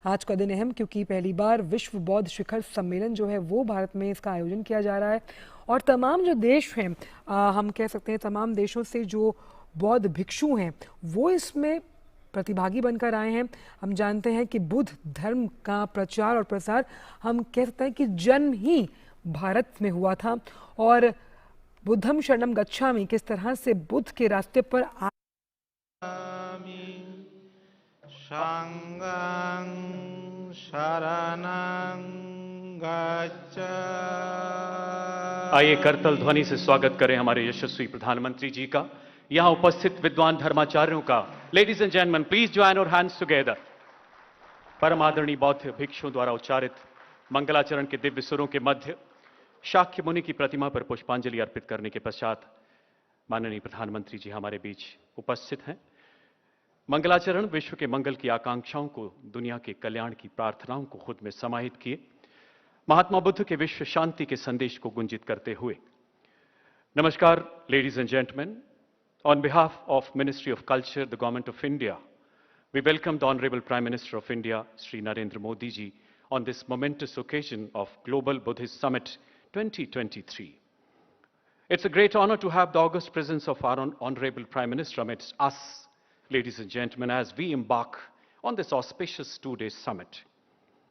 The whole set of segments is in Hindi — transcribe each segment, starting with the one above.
आज का दिन अहम क्योंकि पहली बार विश्व बौद्ध शिखर सम्मेलन जो है वो भारत में इसका आयोजन किया जा रहा है और तमाम जो देश हैं, हम कह सकते हैं तमाम देशों से जो बौद्ध भिक्षु हैं वो इसमें प्रतिभागी बनकर आए हैं। हम जानते हैं कि बुद्ध धर्म का प्रचार और प्रसार हम कह सकते हैं कि जन्म ही भारत में हुआ था और बुद्धम शरणम गच्छामि किस तरह से बुद्ध के रास्ते पर संगं शरणं गच्छामि। आइए करतल ध्वनि से स्वागत करें हमारे यशस्वी प्रधानमंत्री जी का, यहां उपस्थित विद्वान धर्माचार्यों का। Ladies and gentleman, please join your hands together. परम आदरणीय बौद्ध भिक्षुओं द्वारा उच्चारित मंगलाचरण के दिव्य सुरों के मध्य शाक्य मुनि की प्रतिमा पर पुष्पांजलि अर्पित करने के पश्चात माननीय प्रधानमंत्री जी हमारे बीच उपस्थित हैं। मंगलाचरण विश्व के मंगल की आकांक्षाओं को, दुनिया के कल्याण की प्रार्थनाओं को खुद में समाहित किए महात्मा बुद्ध के विश्व शांति के संदेश को गुंजित करते हुए। नमस्कार ladies and gentleman, on behalf of ministry of culture, the government of India, we welcome the Honorable Prime Minister of India, Shri Narendra Modi ji, on this momentous occasion of Global Buddhist Summit 2023. It's a great honor to have the august presence of our Honorable Prime Minister amidst us, ladies and gentlemen, as we embark on this auspicious two-day summit.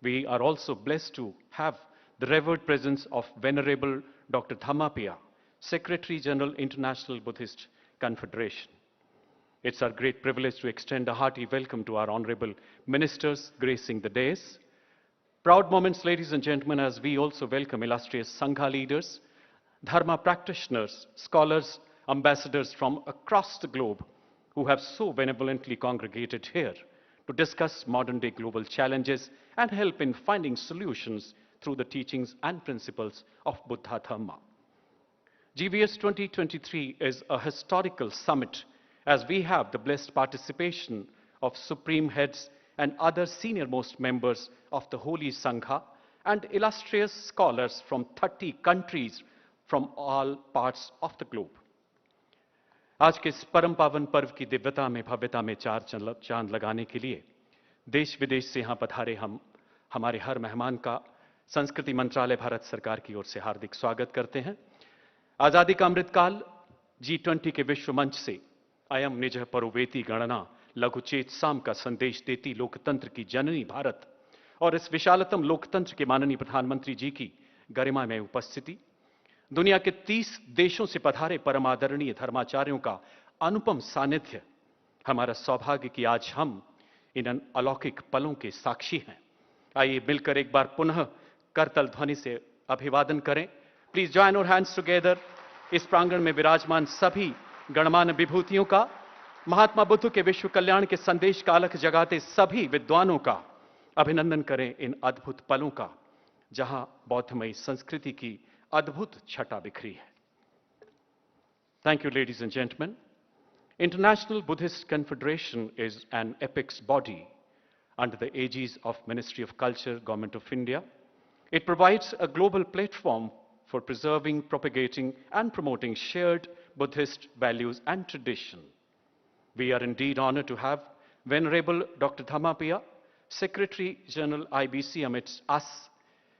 We are also blessed to have the revered presence of Venerable Dr. Dhammapaya, Secretary General, International Buddhist Confederation. It's our great privilege to extend a hearty welcome to our honorable ministers gracing the dais. Proud moments, ladies and gentlemen, as we also welcome illustrious Sangha leaders, Dharma practitioners, scholars, ambassadors from across the globe who have so benevolently congregated here to discuss modern-day global challenges and help in finding solutions through the teachings and principles of Buddha Dhamma. GBS 2023 is a historical summit as we have the blessed participation of supreme heads and other senior-most members of the Holy Sangha and illustrious scholars from 30 countries from all parts of the globe. आज के इस परम पावन पर्व की दिव्यता में, भव्यता में चार चांद लगाने के लिए देश विदेश से यहाँ पधारे हमारे हर मेहमान का संस्कृति मंत्रालय भारत सरकार की ओर से हार्दिक स्वागत करते हैं। आजादी का अमृतकाल G20 के विश्व मंच से अयम निज परोवेति गणना लघुचेत साम का संदेश देती लोकतंत्र की जननी भारत और इस विशालतम लोकतंत्र के माननीय प्रधानमंत्री जी की गरिमा में उपस्थिति, दुनिया के 30 देशों से पधारे परम आदरणीय धर्माचार्यों का अनुपम सानिध्य, हमारा सौभाग्य कि आज हम इन अलौकिक पलों के साक्षी हैं। आइए मिलकर एक बार पुनः करतल ध्वनि से अभिवादन करें। Please join your hands together. इस प्रांगण में विराजमान सभी गणमान्य विभूतियों का, महात्मा बुद्ध के विश्व कल्याण के संदेश का अलख जगाते सभी विद्वानों का अभिनंदन करें इन अद्भुत पलों का, जहां बौद्धमयी संस्कृति की अद्भुत छटा बिखरी है। Thank you, ladies and gentlemen. International Buddhist Confederation is an apex body under the aegis of Ministry of Culture, Government of India. It provides a global platform for preserving, propagating, and promoting shared Buddhist values and tradition. We are indeed honored to have Venerable Dr. Dhammapaya, Secretary General IBC amidst us.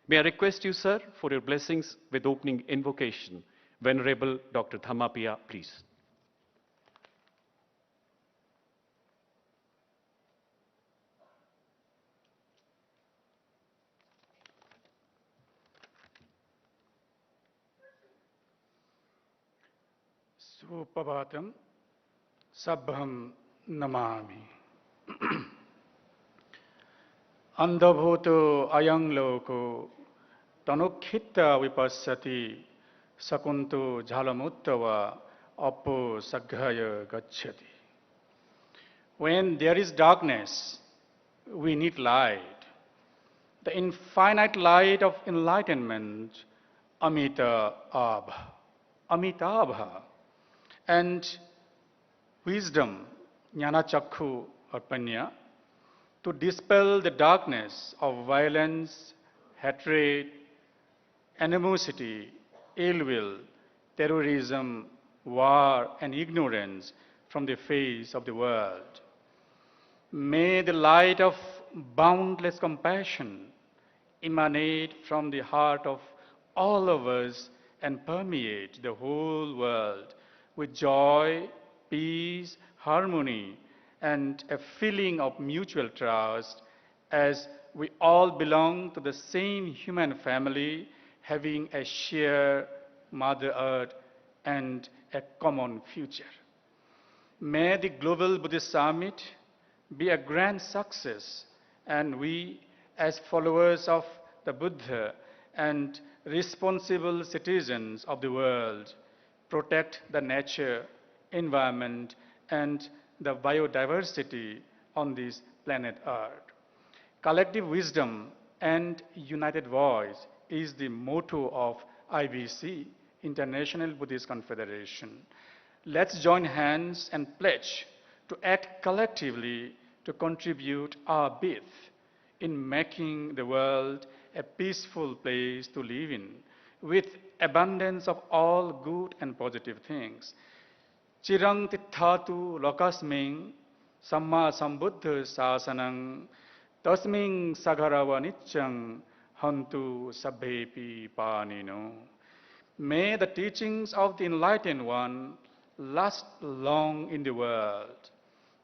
May I request you, sir, for your blessings with opening invocation. Venerable Dr. Dhammapaya, please. Suprabhatam सभ्यम Namami. अंधभूतो अयं लोको तनुक्षित विपश्यति शकुंतो झालमुत्तवा अपो सघ्रय गच्छति। When there is darkness, we need light. The infinite light of enlightenment, Amitabha. Amitabha. And wisdom, Jnana Chakhu Arpanya, to dispel the darkness of violence, hatred, animosity, ill will, terrorism, war, and ignorance from the face of the world. May the light of boundless compassion emanate from the heart of all of us and permeate the whole world with joy, peace, harmony, and a feeling of mutual trust as we all belong to the same human family, having a shared Mother Earth and a common future. May the Global Buddhist Summit be a grand success, and we, as followers of the Buddha and responsible citizens of the world, protect the nature, environment, and the biodiversity on this planet Earth. Collective wisdom and united voice is the motto of IBC, International Buddhist Confederation. Let's join hands and pledge to act collectively to contribute our bit in making the world a peaceful place to live in, with abundance of all good and positive things. Chirang tithatu lokasming samma sambuddha sasanang tasming sagarava nityang hantu sabhepi panino. May the teachings of the Enlightened One last long in the world.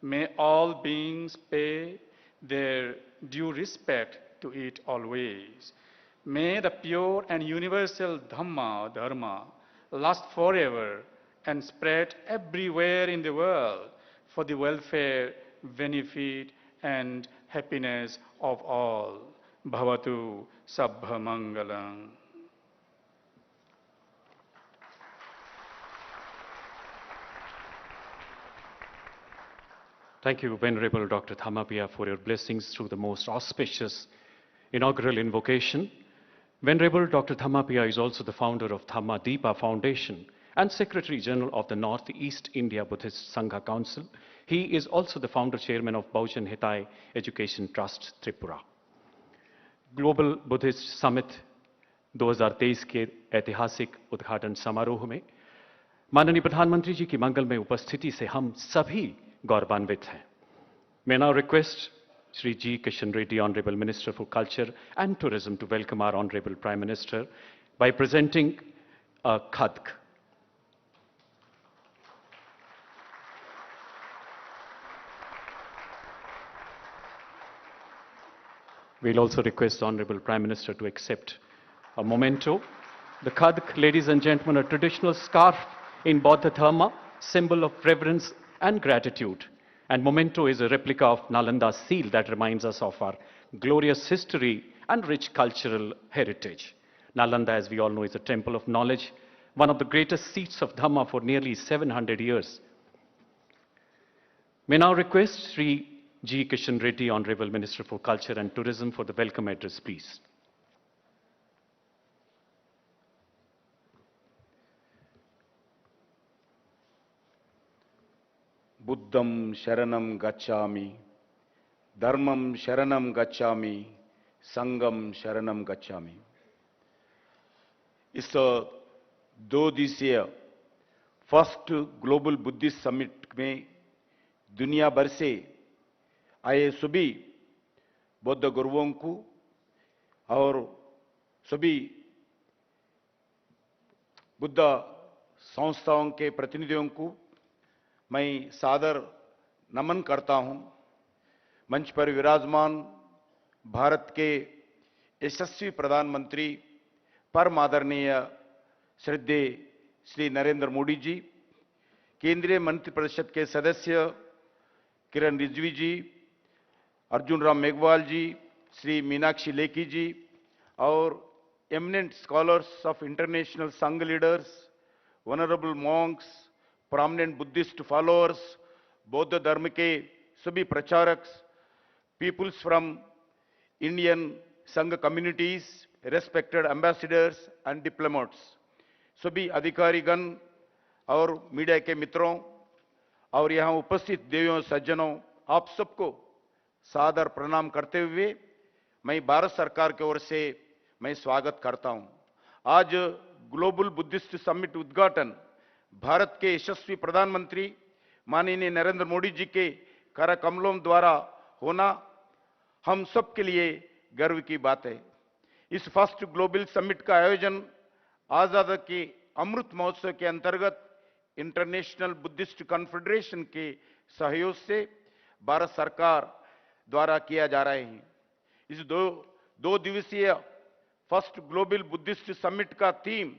May all beings pay their due respect to it always. May the pure and universal Dharma last forever and spread everywhere in the world for the welfare, benefit, and happiness of all. Bhavatu Sabbha Mangalam. Thank you, Venerable Dr. Thamapia, for your blessings through the most auspicious inaugural invocation. Venerable Dr. Thamapia is also the founder of Thamma Deepa Foundation and Secretary General of the Northeast India Buddhist Sangha Council. He is also the founder chairman of Bahujan Hitai Education Trust, Tripura. Global Buddhist summit 2023 के ऐतिहासिक उद्घाटन समारोह में माननीय प्रधानमंत्री जी की मंगलमय उपस्थिति से हम सभी गौरवान्वित हैं. May now request Shri G. Kishan Reddy, Honorable Minister for Culture and Tourism, to welcome our Honorable Prime Minister by presenting a khadk. We'll also request the Honorable Prime Minister to accept a memento. The khadk, ladies and gentlemen, a traditional scarf in Bauddha Dharma, symbol of reverence and gratitude. And memento is a replica of Nalanda's seal that reminds us of our glorious history and rich cultural heritage. Nalanda, as we all know, is a temple of knowledge, one of the greatest seats of Dhamma for nearly 700 years. May now request Sri G. Kishan Reddy, Honorable Minister for Culture and Tourism, for the welcome address, please. Buddham Sharanam Gacchami, Dharmam Sharanam Gacchami, Sangam Sharanam Gacchami. इस 2 दिवसीय फर्स्ट ग्लोबल बुद्धिस्ट समिट में दुनिया भर से आए सभी बौद्ध गुरुओं को और सभी बुद्ध संस्थाओं के प्रतिनिधियों को मैं सादर नमन करता हूं. मंच पर विराजमान भारत के यशस्वी प्रधानमंत्री परम आदरणीय श्रद्धेय श्री नरेंद्र मोदी जी, केंद्रीय मंत्रिपरिषद के सदस्य किरण रिजवी जी, अर्जुन राम मेघवाल जी, श्री मीनाक्षी लेखी जी और एमिनेंट स्कॉलर्स ऑफ इंटरनेशनल संघ leaders, vulnerable Monks, prominent Buddhist followers, बौद्ध धर्म के सभी प्रचारक, peoples from Indian संघ communities, respected ambassadors and diplomats, सभी अधिकारीगण और मीडिया के मित्रों और यहाँ उपस्थित देवियों सज्जनों, आप सबको सादर प्रणाम करते हुए मैं भारत सरकार की ओर से मैं स्वागत करता हूं. आज ग्लोबल बुद्धिस्ट समिट उद्घाटन भारत के यशस्वी प्रधानमंत्री माननीय नरेंद्र मोदी जी के कर कमलों द्वारा होना हम सब के लिए गर्व की बात है। इस फर्स्ट ग्लोबल समिट का आयोजन आजादी के अमृत महोत्सव के अंतर्गत इंटरनेशनल बुद्धिस्ट कॉन्फेडरेशन के सहयोग से भारत सरकार द्वारा किया जा रहा है। इस दो दिवसीय फर्स्ट ग्लोबल बुद्धिस्ट समिट का theme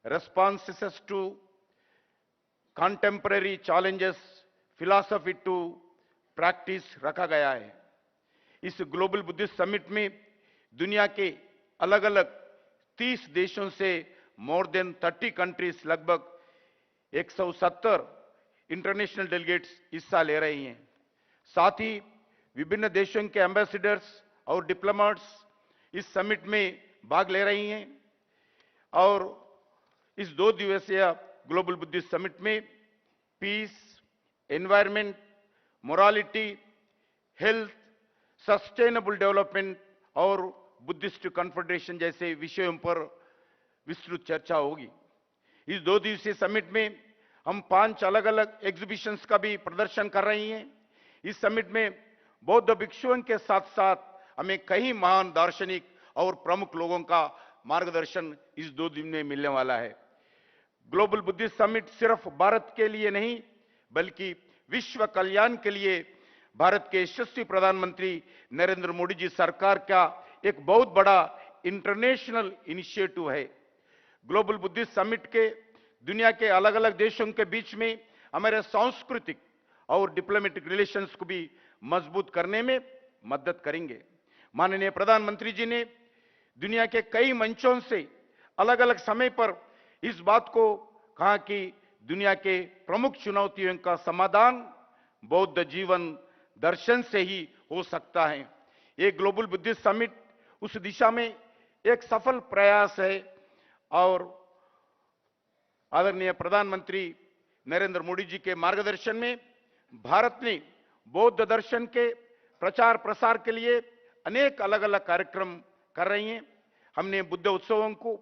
responses to contemporary challenges philosophy to practice रखा गया है। इस ग्लोबल बुद्धिस्ट समिट में दुनिया के अलग अलग 30 देशों से मोर देन 30 कंट्रीज लगभग 170 इंटरनेशनल डेलीगेट्स हिस्सा ले रही हैं। साथ ही विभिन्न देशों के एम्बेसडर्स और डिप्लोमेट्स इस समिट में भाग ले रही हैं और इस 2 दिवसीय ग्लोबल बुद्धिस्ट समिट में peace, environment, morality, health, sustainable development और बुद्धिस्ट कॉन्फेडरेशन जैसे विषयों पर विस्तृत चर्चा होगी। इस 2 दिवसीय समिट में हम 5 अलग अलग एग्जीबिशंस का भी प्रदर्शन कर रही हैं। इस समिट में बौद्ध भिक्षुओं के साथ साथ हमें कई महान दार्शनिक और प्रमुख लोगों का मार्गदर्शन इस 2 दिन में मिलने वाला है। ग्लोबल बुद्धिस्ट समिट सिर्फ भारत के लिए नहीं बल्कि विश्व कल्याण के लिए भारत के यशस्वी प्रधानमंत्री नरेंद्र मोदी जी सरकार का एक बहुत बड़ा इंटरनेशनल इनिशिएटिव है। ग्लोबल बुद्धिस्ट समिट के दुनिया के अलग अलग देशों के बीच में हमारे सांस्कृतिक और डिप्लोमेटिक रिलेशंस को भी मजबूत करने में मदद करेंगे। माननीय प्रधानमंत्री जी ने दुनिया के कई मंचों से अलग अलग समय पर इस बात को कहा कि दुनिया के प्रमुख चुनौतियों का समाधान बौद्ध जीवन दर्शन से ही हो सकता है। ये ग्लोबल बुद्धिस्ट समिट उस दिशा में एक सफल प्रयास है और आदरणीय प्रधानमंत्री नरेंद्र मोदी जी के मार्गदर्शन में भारत ने बौद्ध दर्शन के प्रचार प्रसार के लिए अनेक अलग अलग कार्यक्रम कर रही हैं। हमने बुद्ध उत्सवों को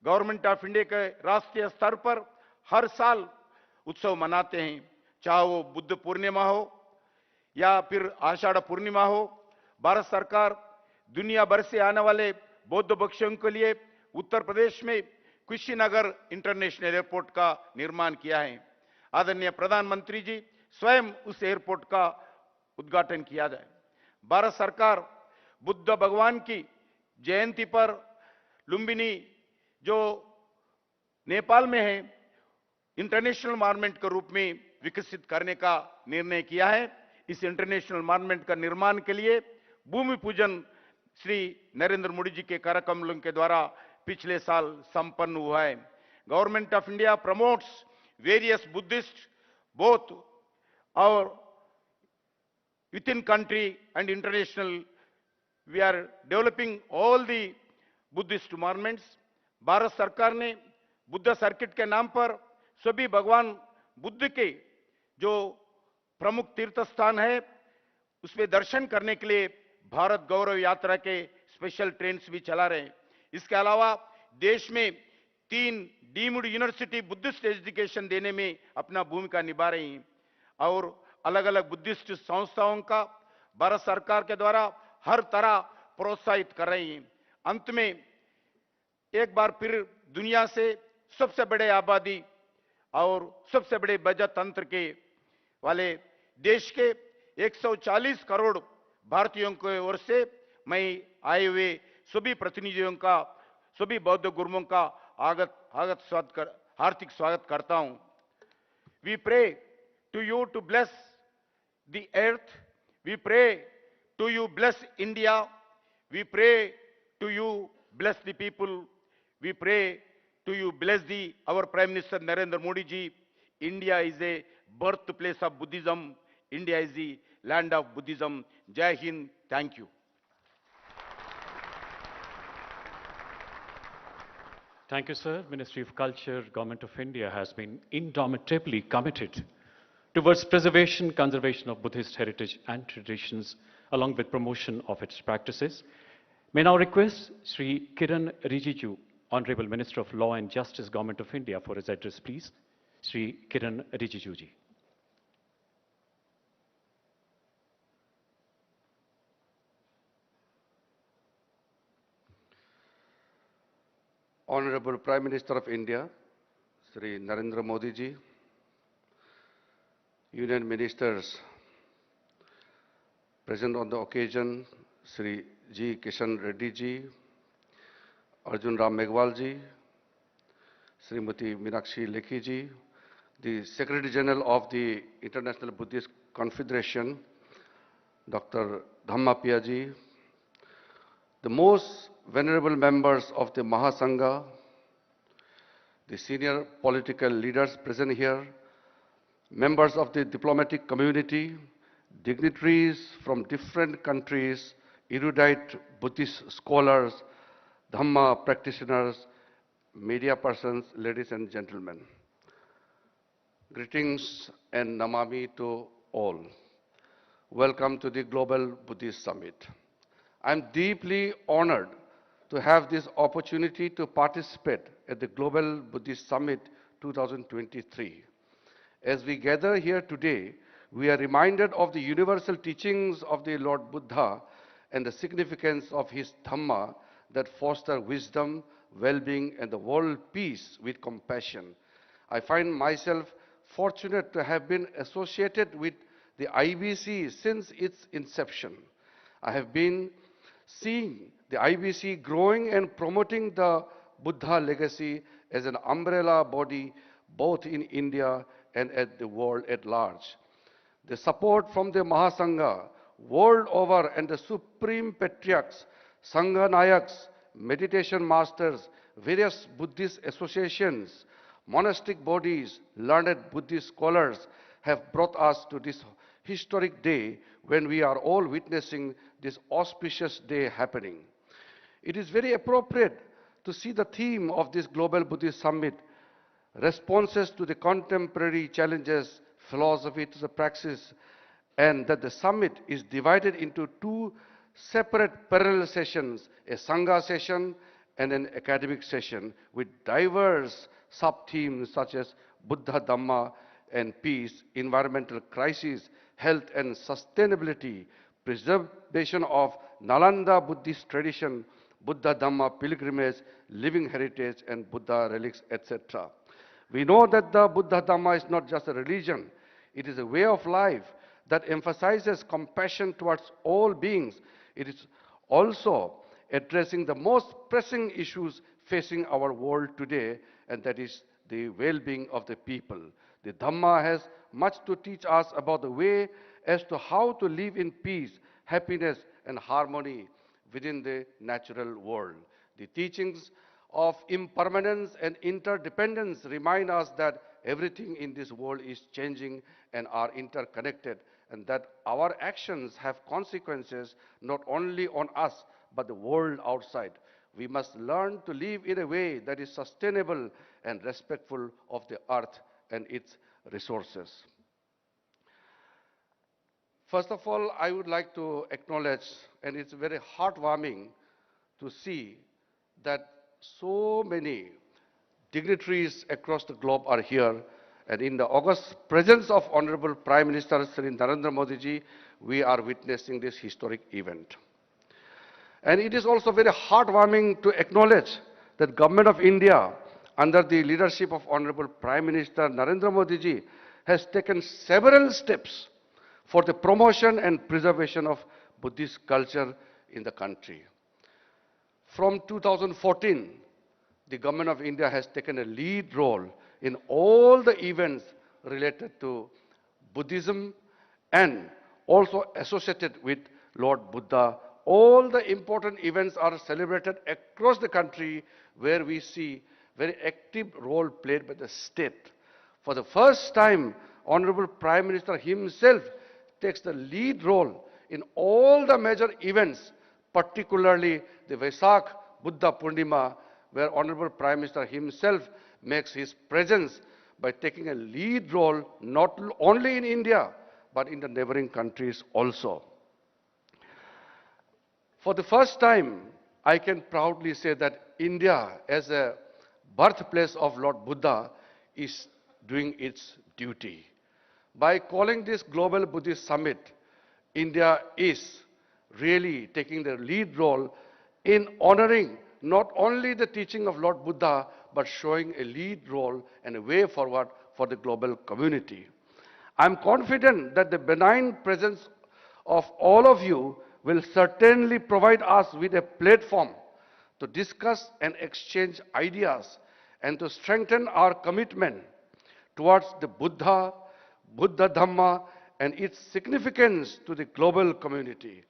गवर्नमेंट ऑफ इंडिया के राष्ट्रीय स्तर पर हर साल उत्सव मनाते हैं, चाहे वो बुद्ध पूर्णिमा हो या फिर आषाढ़ पूर्णिमा हो। भारत सरकार दुनिया भर से आने वाले बौद्ध भिक्षुओं के लिए उत्तर प्रदेश में कुशीनगर इंटरनेशनल एयरपोर्ट का निर्माण किया है। आदरणीय प्रधानमंत्री जी स्वयं उस एयरपोर्ट का उद्घाटन किया जाए। भारत सरकार बुद्ध भगवान की जयंती पर लुम्बिनी जो नेपाल में है इंटरनेशनल मॉन्यूमेंट के रूप में विकसित करने का निर्णय किया है। इस इंटरनेशनल मॉन्यूमेंट का निर्माण के लिए भूमि पूजन श्री नरेंद्र मोदी जी के कार्यक्रमों के द्वारा पिछले साल संपन्न हुआ है। Government of India promotes various Buddhist both और with in country and international. We are developing all the Buddhist monuments. Bharat सरकार ने बुद्ध सर्किट के नाम पर सभी भगवान बुद्ध के जो प्रमुख तीर्थ स्थान है उसमें दर्शन करने के लिए भारत गौरव यात्रा के स्पेशल ट्रेन्स भी चला रहे हैं। इसके अलावा देश में 3 डीम्ड यूनिवर्सिटी बुद्धिस्ट एजुकेशन देने में अपना भूमिका निभा रही हैं और अलग अलग बुद्धिस्ट संस्थाओं का भारत सरकार के द्वारा हर तरह प्रोत्साहित कर रही हैं। अंत में एक बार फिर दुनिया से सबसे बड़े आबादी और सबसे बड़े बजट तंत्र के वाले देश के 140 करोड़ भारतीयों की ओर से मैं आए हुए सभी प्रतिनिधियों का, सभी बौद्ध गुरुओं का हार्दिक स्वागत करता हूं। We pray to you to bless the earth, we pray to you bless India, we pray to you bless the people, we pray to you bless the our Prime Minister Narendra Modi ji. India is a birthplace of Buddhism, India is the land of Buddhism. Jai Hind, thank you. Thank you, sir. Ministry of Culture, Government of India has been indomitably committed towards preservation, conservation of Buddhist heritage and traditions, along with promotion of its practices. May now request Sri Kiran Rijiju, Honorable Minister of Law and Justice, Government of India, for his address, please. Sri Kiran Rijiju ji. Honorable Prime Minister of India, Sri Narendra Modi ji, Union Ministers present on the occasion, Sri G. Kishan Reddy ji, Arjun Ram Meghwal ji, Srimati Meenakshi Lekhi ji, the Secretary General of the International Buddhist Confederation, Dr. Dhamma Piya ji, the most venerable members of the Mahasangha, the senior political leaders present here, members of the diplomatic community, dignitaries from different countries, erudite Buddhist scholars, Dhamma practitioners, media persons, ladies and gentlemen. Greetings and Namami to all. Welcome to the Global Buddhist Summit. I'm deeply honored to have this opportunity to participate at the Global Buddhist Summit 2023. As we gather here today, we are reminded of the universal teachings of the Lord Buddha and the significance of his Dhamma that foster wisdom, well-being, and the world peace with compassion. I find myself fortunate to have been associated with the IBC since its inception. I have been seeing the IBC growing and promoting the Buddha legacy as an umbrella body both in India and at the world at large. The support from the Mahasangha world over and the Supreme Patriarchs, Sangha Nayaks, meditation masters, various Buddhist associations, monastic bodies, learned Buddhist scholars have brought us to this historic day when we are all witnessing this auspicious day happening. It is very appropriate to see the theme of this Global Buddhist Summit, responses to the contemporary challenges, philosophy to the praxis, and that the summit is divided into two separate parallel sessions, a Sangha session and an academic session with diverse sub-themes such as Buddha Dhamma and peace, environmental crisis, health and sustainability, preservation of Nalanda Buddhist tradition, Buddha Dhamma pilgrimage, living heritage, and Buddha relics, etc. We know that the Buddha Dhamma is not just a religion, it is a way of life that emphasizes compassion towards all beings. It is also addressing the most pressing issues facing our world today, and that is the well-being of the people. The Dhamma has much to teach us about the way as to how to live in peace, happiness, and harmony within the natural world. The teachings of impermanence and interdependence remind us that everything in this world is changing and are interconnected, and that our actions have consequences not only on us, but the world outside. We must learn to live in a way that is sustainable and respectful of the earth and its resources. First of all, I would like to acknowledge, and it's very heartwarming to see that so many dignitaries across the globe are here. And in the august presence of Honorable Prime Minister Sri Narendra Modi ji, we are witnessing this historic event. And it is also very heartwarming to acknowledge that Government of India, under the leadership of Honorable Prime Minister Narendra Modi ji, has taken several steps for the promotion and preservation of Buddhist culture in the country. From 2014, the Government of India has taken a lead role in all the events related to Buddhism and also associated with Lord Buddha. All the important events are celebrated across the country where we see very active role played by the state. For the first time, Honorable Prime Minister himself takes the lead role in all the major events, particularly the Vesak Buddha Purnima, where Honorable Prime Minister himself makes his presence by taking a lead role not only in India, but in the neighboring countries also. For the first time, I can proudly say that India, as a birthplace of Lord Buddha, is doing its duty. By calling this Global Buddhist Summit, India is really taking the lead role in honoring not only the teaching of Lord Buddha, but showing a lead role and a way forward for the global community. I'm confident that the benign presence of all of you will certainly provide us with a platform to discuss and exchange ideas and to strengthen our commitment towards the Buddha, Buddha Dhamma, and its significance to the global community.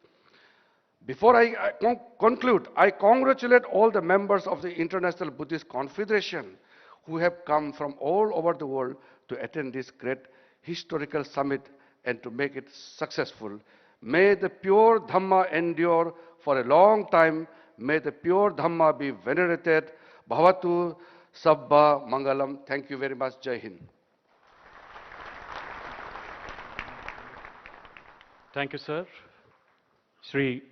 Before I conclude, I congratulate all the members of the International Buddhist Confederation who have come from all over the world to attend this great historical summit and to make it successful. May the pure Dhamma endure for a long time. May the pure Dhamma be venerated. Bhavatu Sabba Mangalam. Thank you very much. Jai Hind. Thank you, sir. Shri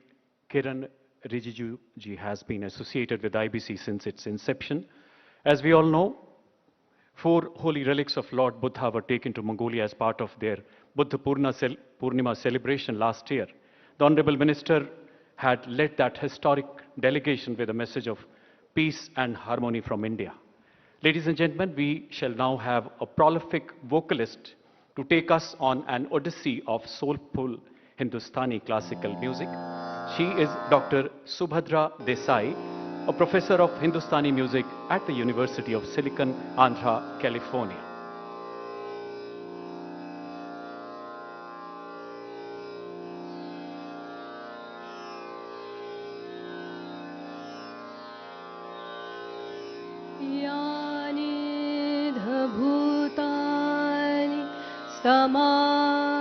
Kiran Rijiju ji has been associated with IBC since its inception. As we all know, 4 holy relics of Lord Buddha were taken to Mongolia as part of their Buddha Purnima celebration last year. The Honorable Minister had led that historic delegation with a message of peace and harmony from India. Ladies and gentlemen, we shall now have a prolific vocalist to take us on an odyssey of soulful Hindustani classical music. She is Dr. Subhadra Desai, a professor of Hindustani music at the University of Silicon, Andhra, California.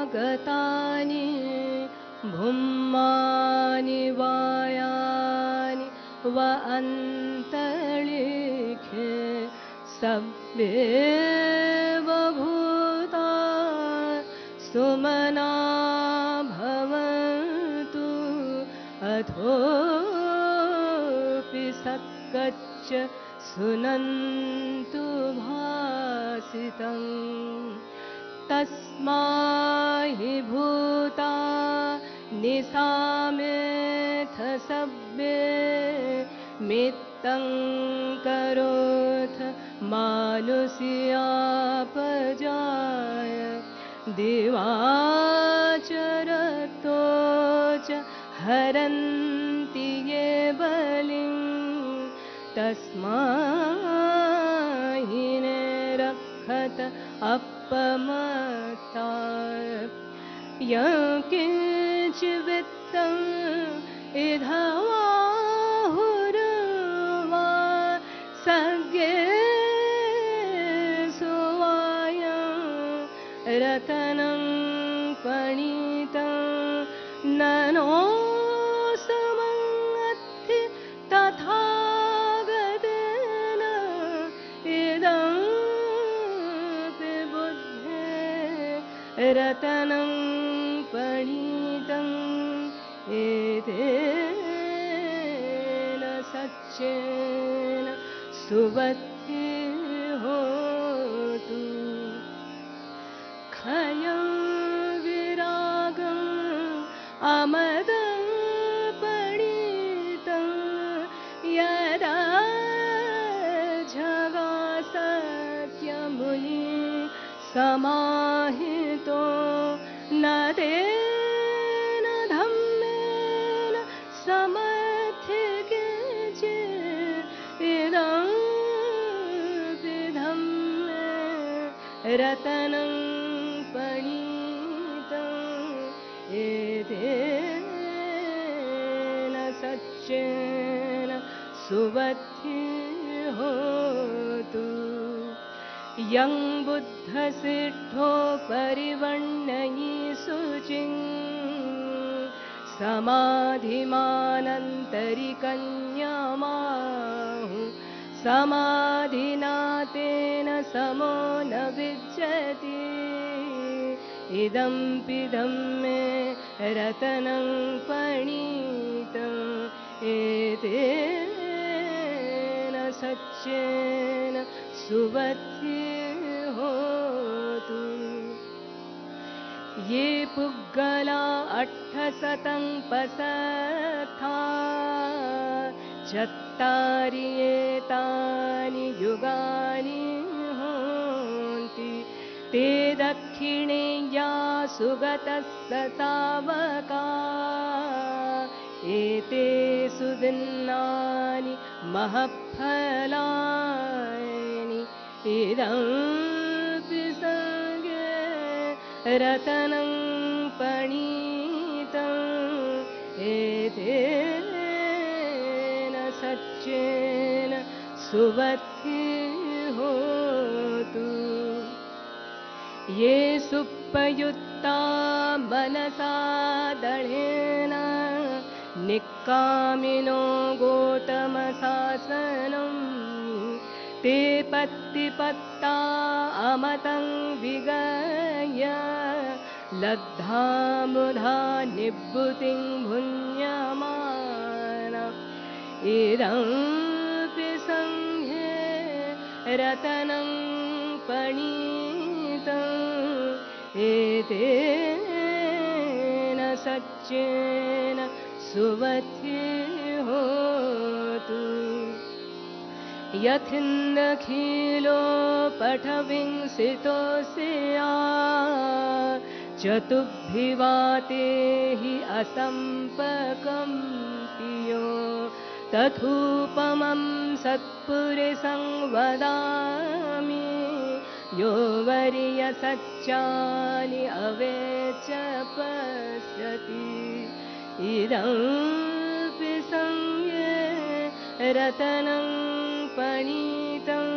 समागतानि भुम्मानि वायानि व अन्तरिक्षे सब्बेव भूता सुमना भवन्तु अथोऽपि सत्कच्च सुनन्तु भासितम् तस्माहि भूता निसामेथ सब्बे मित्तं करोथ मानुष्यापजाय दिवाचरतो च हरन्ति ये बलिं तस्माहि निरक्षत अपमत्ता यकिञ्चिवित्तं इधवाहुर्वा सज्ञे सुवायं रतनं पणितं ननो समङ्गति तथागतेन इदं रतनं पणितम् एतेन सच्चेन सुबुद्धिर्होतु खयं विरागम् अमदं पणितं यदा जगासत्यमुनि समाहितो न तेन धम्मेन समर्थिके इदं धम्मे रतनं पणितम् एतेन सच्चेन सुबुद्धिर्होतु यं बुद्धसिद्धो परिवर्णयि शुचिं समाधिमानन्तरिकन्यामाहु समाधिना तेन समो न विज्जति इदं पिदं मे रतनं पणितम् एतेन सच्चेन सुबुद्धिर्होतु ये पुग्गला 800 पसथा चत्तारि एतानि युगानि हन्ति ते दक्षिणेया सुगतस्य तावका एते सुदिन्नानि महत्फलानि इदमपि संगे रतनं पणीतम् एतेन सच्चेन सुवत्तिः होतु ये सुपयुक्ता मनसा दृढेन निक्कामिनो गौतमशासनं ते पत्तिपत्ता अमतं विगय लब्धामुधा निभृतिं भुञ्जमान इदमपि संघे रतनं पणीतम् एतेन सच्चेन सुवत्तिः होतु यथिन्दखिलो पठविंसितोऽस्या चतुर्भिवाते हि असम्पकम्पियो तथूपमं सत्पुरुषं वदामि यो वर्यसच्चानि अवेच पश्यति इदमपि संगे रतनं पणीतम्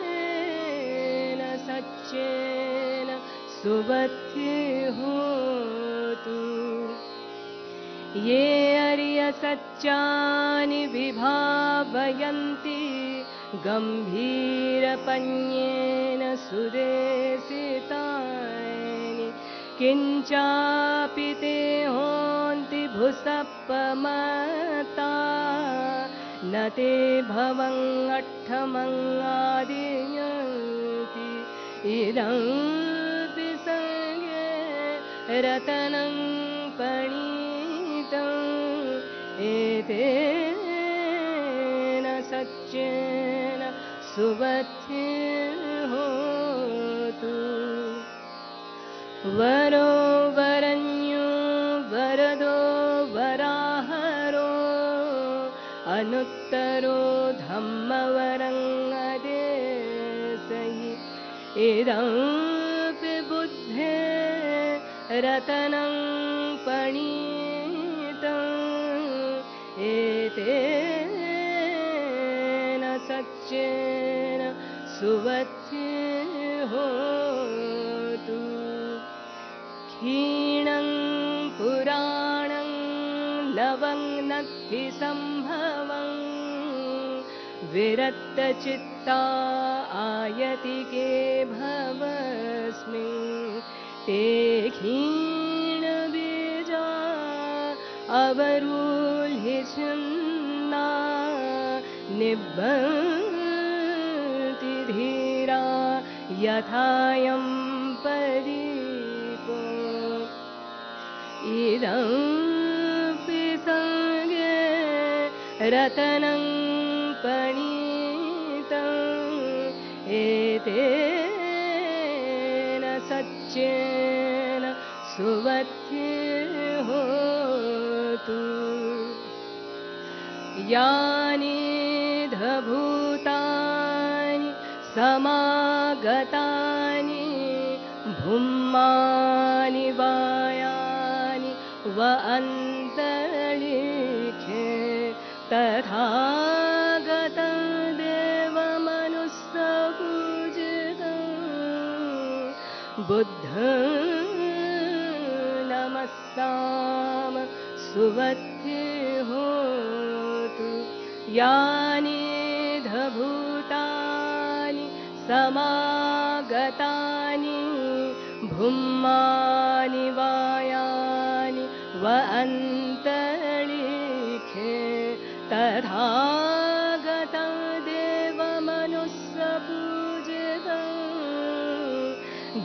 एतेन सच्चेन सुवत्तिः होतु ये अर्यसच्चानि विभावयन्ति गम्भीरपण्येन सुदेशितानि किञ्चापि ते होन्ति भुसपमता न ते भवङ्गठमङ्गादियन्ति इदमपि संगे रतनं पणीतम् एतेन सच्चेन सुवत्तिः होतु वरो वरन्यो वरदो वराहरो अनुत्तरो धम्मवरङ्गदेशयि इदमपि बुद्धे रतनं पणीतम् एतेन सच्चेन सुवत्तिः होतु क्षीणं पुराणं लवं नक्ति सम्भवं विरक्तचित्ता आयतिके भवस्मिन् ते क्षीणबीजा अवरुह्यछन्ना निभन्ति धीरा यथायं पदीपो इदमपि संगे रतनं पणीतम् एतेन सच्चेन सुवत्तिः होतु यानि धभूतानि समागतानि भूमानि वायानि व अन्तरिक्षे तथागतं देवमनुष्यपूजितं बुद्धं नमस्ताम सुवत्तिः होतु यानि धभूतानि समागतानि भूमानि वायानि व अन्तरिक्षे तथागतं देवमनुष्यपूजितं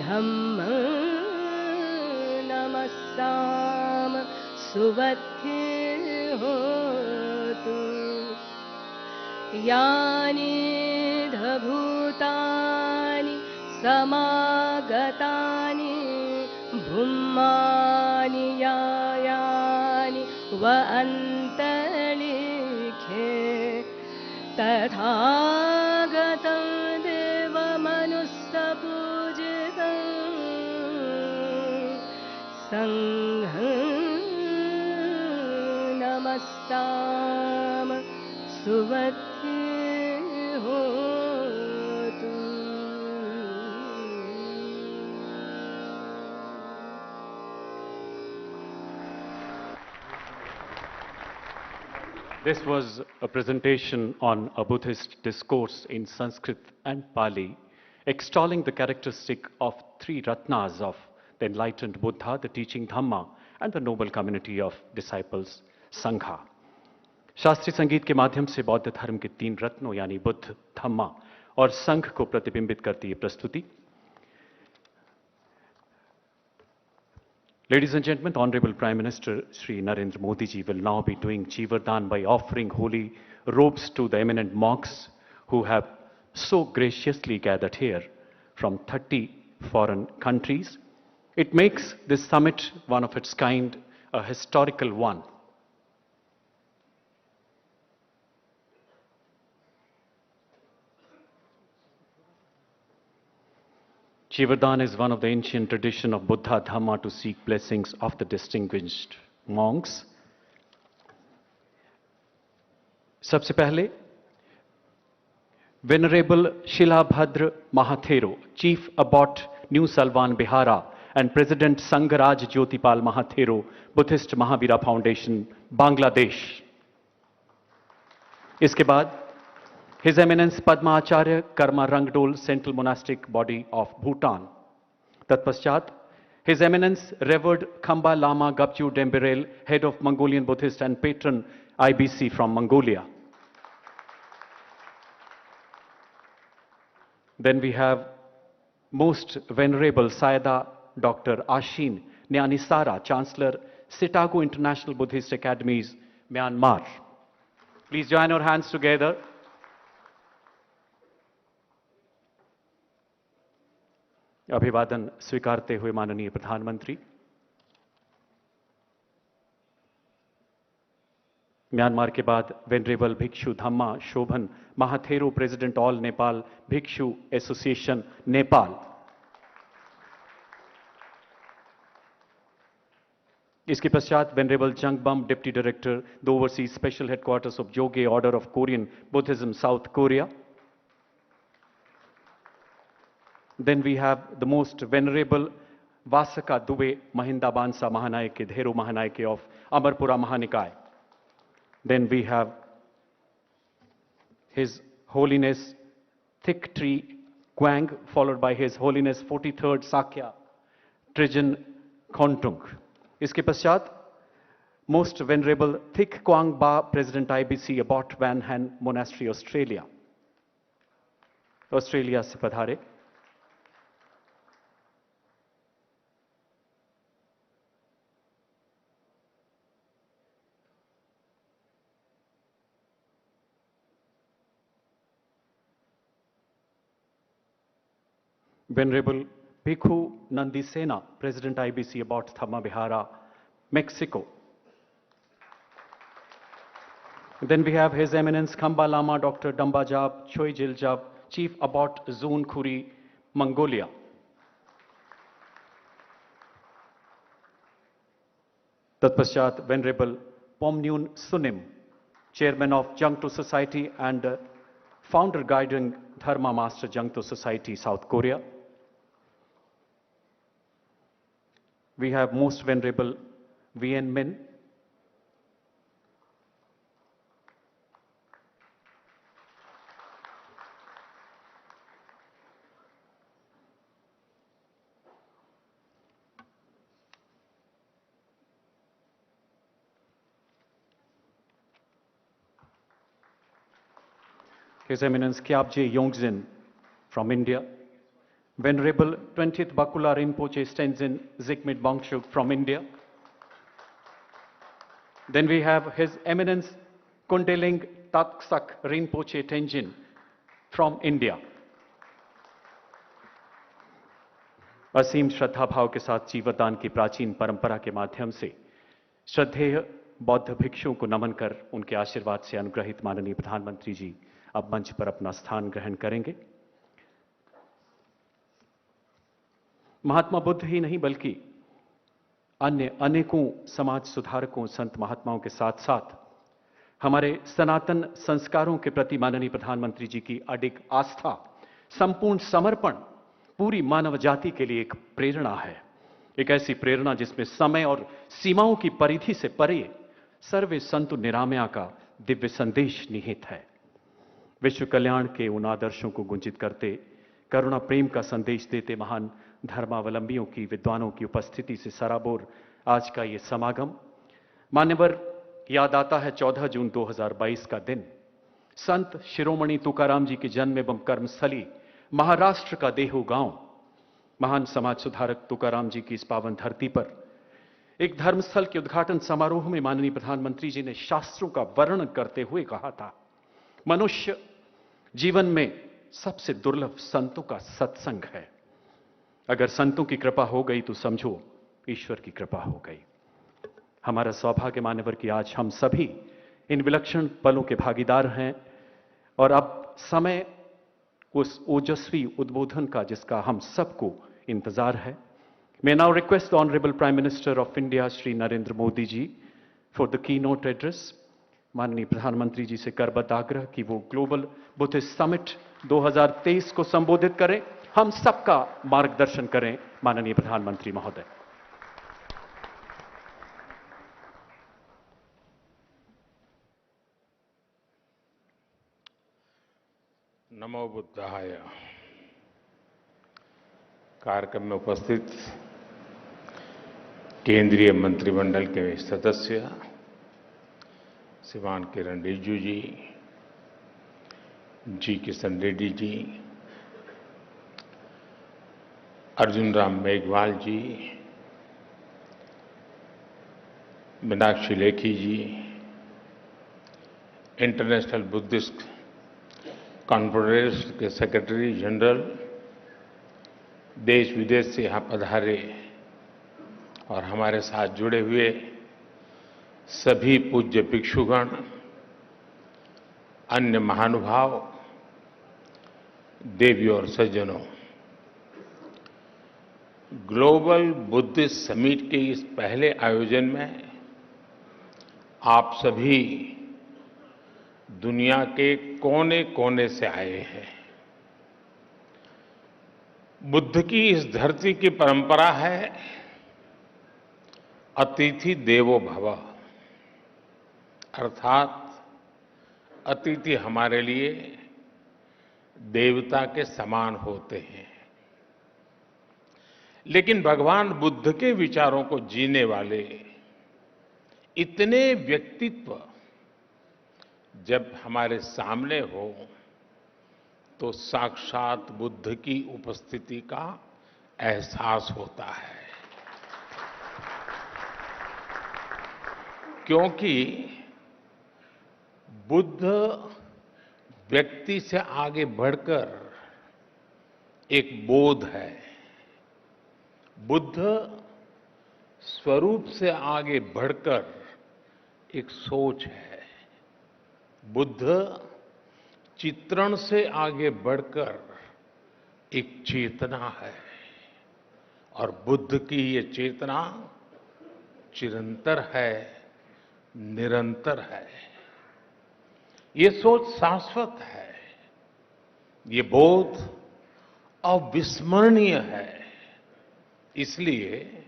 धम्मं नमस्ताम सुवत्तिः होतु यानि भूतानि समागतानि भूमानि यानि व अन्तरिक्षे तथागतं देवमनुष्यपूजितं सङ्घं नमस्ताम सुवत्ति होतु। This was a presentation on a Buddhist discourse in Sanskrit and Pali, extolling the characteristic of three Ratnas of the enlightened Buddha, the teaching Dhamma, and the noble community of disciples, Sangha. शास्त्रीय संगीत के माध्यम से बौद्ध धर्म के तीन रत्नों यानी बुद्ध, धम्मा और संघ को प्रतिबिंबित करती है प्रस्तुति. Ladies and gentlemen, the Honorable Prime Minister Shri Narendra Modi ji will now be doing Jivardhan by offering holy robes to the eminent monks who have so graciously gathered here from 30 foreign countries. It makes this summit one of its kind, a historical one. Jivardhan is one of the ancient tradition of Buddha Dhamma to seek blessings of the distinguished monks. सबसे पहले Venerable Shilabhadra Mahathero, Chief Abbot New Salvan Bihara and President Sangaraj Jyotipal Mahathero, Buddhist Mahavira Foundation, Bangladesh. इसके बाद His Eminence Padma Acharya Karma Rangdol Central Monastic Body of Bhutan. Tatpaschat, His Eminence Revered Khamba Lama Gapchu Demberel, Head of Mongolian Buddhist and Patron IBC from Mongolia. Then we have Most Venerable Sayadaw Dr. Ashin Nyanisara, Chancellor, Sitago International Buddhist Academies, Myanmar. Please join our hands together. अभिवादन स्वीकारते हुए माननीय प्रधानमंत्री, म्यांमार के बाद venerable bhikshu Dhamma Shobhan Mahathero, president all Nepal bhikshu association Nepal. इसके पश्चात venerable Jangbum, deputy director the overseas special headquarters of Jogye order of Korean Buddhism, South Korea. Then we have the most venerable Vasaka Dube Mahinda Bansa Mahanayake, Dhero Mahanayake of Amarpura Mahanikai. Then we have His Holiness Thick Tree Quang, followed by His Holiness 43rd Sakya Trijan Khontung. इसके पश्चात Most Venerable Thick Quang Ba, President IBC, Abbot Van Han Monastery, Australia. Australia से पधारे. Venerable Bhikkhu Nandisena, President IBC, Abbot Dhamma Vihara, Mexico. Then we have His Eminence Khamba Lama Dr. Dambajab Choijiljab, Chief Abbot Zone Khuri, Mongolia. Tatpaschat Venerable Pomnyun Sunim, Chairman of Jangto Society and Founder Guiding Dharma Master Jangto Society, South Korea. We have Most Venerable Vien Min, His Eminence Kyabje Yongzin from India, Venerable 20th Bakula Rinpoche Stenzin Zikmit Bangshuk from India. Then we have His Eminence Kundeling Tatsak Rinpoche Tenjin from India. असीम श्रद्धा भाव के साथ जीवदान की प्राचीन परंपरा के माध्यम से श्रद्धेय बौद्ध भिक्षुओं को नमन कर उनके आशीर्वाद से अनुग्रहित माननीय प्रधानमंत्री जी अब मंच पर अपना स्थान ग्रहण करेंगे। महात्मा बुद्ध ही नहीं बल्कि अन्य अनेकों समाज सुधारकों, संत महात्माओं के साथ साथ हमारे सनातन संस्कारों के प्रति माननीय प्रधानमंत्री जी की अडिग आस्था, संपूर्ण समर्पण पूरी मानव जाति के लिए एक प्रेरणा है। एक ऐसी प्रेरणा जिसमें समय और सीमाओं की परिधि से परे सर्वे संतु निरामया का दिव्य संदेश निहित है। विश्व कल्याण के उन आदर्शों को गुंजित करते, करुणा प्रेम का संदेश देते महान धर्मावलंबियों की, विद्वानों की उपस्थिति से सराबोर आज का ये समागम मान्यवर याद आता है 14 जून 2022 का दिन, संत शिरोमणि तुकाराम जी के जन्म एवं कर्मस्थली महाराष्ट्र का देहू गांव, महान समाज सुधारक तुकाराम जी की इस पावन धरती पर एक धर्मस्थल के उद्घाटन समारोह में माननीय प्रधानमंत्री जी ने शास्त्रों का वर्णन करते हुए कहा था, मनुष्य जीवन में सबसे दुर्लभ संतों का सत्संग है। अगर संतों की कृपा हो गई तो समझो ईश्वर की कृपा हो गई। हमारा सौभाग्य मान्यवर कि आज हम सभी इन विलक्षण पलों के भागीदार हैं और अब समय उस ओजस्वी उद्बोधन का जिसका हम सबको इंतजार है। मैं now request the honourable prime minister of India Shri Narendra Modi ji for the keynote address. माननीय प्रधानमंत्री जी से करबद्ध आग्रह कि वो ग्लोबल बुद्धिस्ट समिट 2023 को संबोधित करें, हम सबका मार्गदर्शन करें। माननीय प्रधानमंत्री महोदय। नमो बुद्धाय। कार्यक्रम में उपस्थित केंद्रीय मंत्रिमंडल के सदस्य श्रीमान किरण रिजिजू जी, जी किशन रेड्डी जी, अर्जुन राम मेघवाल जी, मीनाक्षी लेखी जी, इंटरनेशनल बुद्धिस्ट कॉन्फ्रेंस के सेक्रेटरी जनरल, देश विदेश से यहाँ पधारे और हमारे साथ जुड़े हुए सभी पूज्य भिक्षुगण, अन्य महानुभाव, देवियों और सज्जनों, ग्लोबल बुद्धिस्ट समिट के इस पहले आयोजन में आप सभी दुनिया के कोने कोने से आए हैं। बुद्ध की इस धरती की परंपरा है अतिथि देवो भव, अर्थात अतिथि हमारे लिए देवता के समान होते हैं। लेकिन भगवान बुद्ध के विचारों को जीने वाले इतने व्यक्तित्व जब हमारे सामने हो तो साक्षात बुद्ध की उपस्थिति का एहसास होता है, क्योंकि बुद्ध व्यक्ति से आगे बढ़कर एक बोध है, बुद्ध स्वरूप से आगे बढ़कर एक सोच है, बुद्ध चित्रण से आगे बढ़कर एक चेतना है और बुद्ध की ये चेतना चिरंतर है, निरंतर है। ये सोच शाश्वत है, ये बोध अविस्मरणीय है। इसलिए